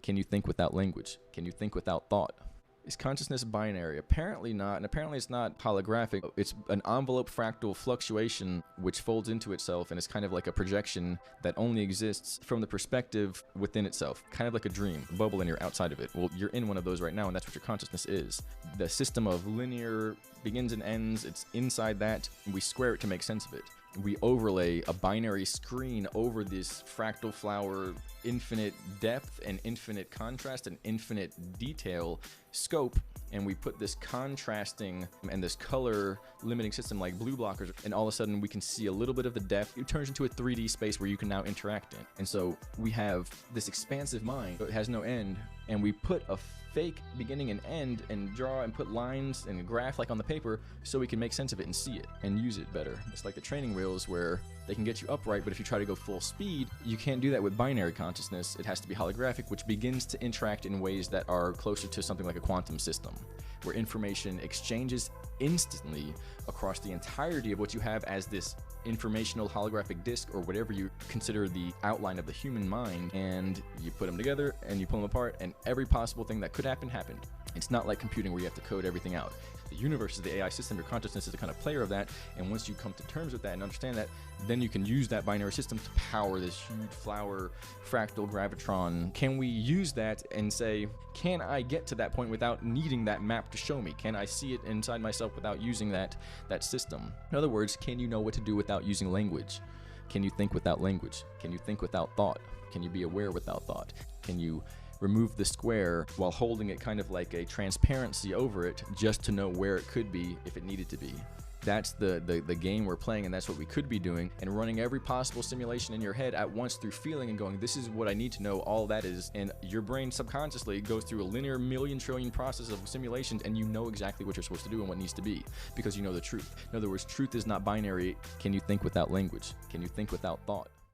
Can you think without language? Can you think without thought? Is consciousness binary? Apparently not, and apparently it's not holographic. It's an envelope fractal fluctuation which folds into itself, and it's kind of like a projection that only exists from the perspective within itself, kind of like a dream, a bubble, and you're outside of it. Well, you're in one of those right now, and that's what your consciousness is. The system of linear begins and ends, it's inside that, and we square it to make sense of it. We overlay a binary screen over this fractal flower, infinite depth and infinite contrast and infinite detail scope, and we put this contrasting and this color limiting system like blue blockers, and all of a sudden we can see a little bit of the depth. It turns into a 3D space where you can now interact in. And so we have this expansive mind, but it has no end, and we put a fake beginning and end and draw and put lines and graph like on the paper so we can make sense of it and see it and use it better. It's like the training wheels where they can get you upright, but if you try to go full speed, you can't do that with binary consciousness. It has to be holographic, which begins to interact in ways that are closer to something like a quantum system, where information exchanges instantly across the entirety of what you have as this informational holographic disk, or whatever you consider the outline of the human mind, and you put them together and you pull them apart, and every possible thing that could happen happened. It's not like computing where you have to code everything out. The universe is the AI system. Your consciousness is a kind of player of that, and once you come to terms with that and understand that, then you can use that binary system to power this huge flower fractal gravitron. Can we use that and say, can I get to that point without needing that map to show me? Can I see it inside myself without using that system? In other words, can you know what to do without using language? Can you think without language? Can you think without thought? Can you be aware without thought? Can you remove the square while holding it kind of like a transparency over it, just to know where it could be if it needed to be? That's the game we're playing, and that's what we could be doing, and running every possible simulation in your head at once through feeling and going, this is what I need to know, all that is. And your brain subconsciously goes through a linear million trillion process of simulations, and you know exactly what you're supposed to do and what needs to be, because you know the truth. In other words, truth is not binary. Can you think without language? Can you think without thought?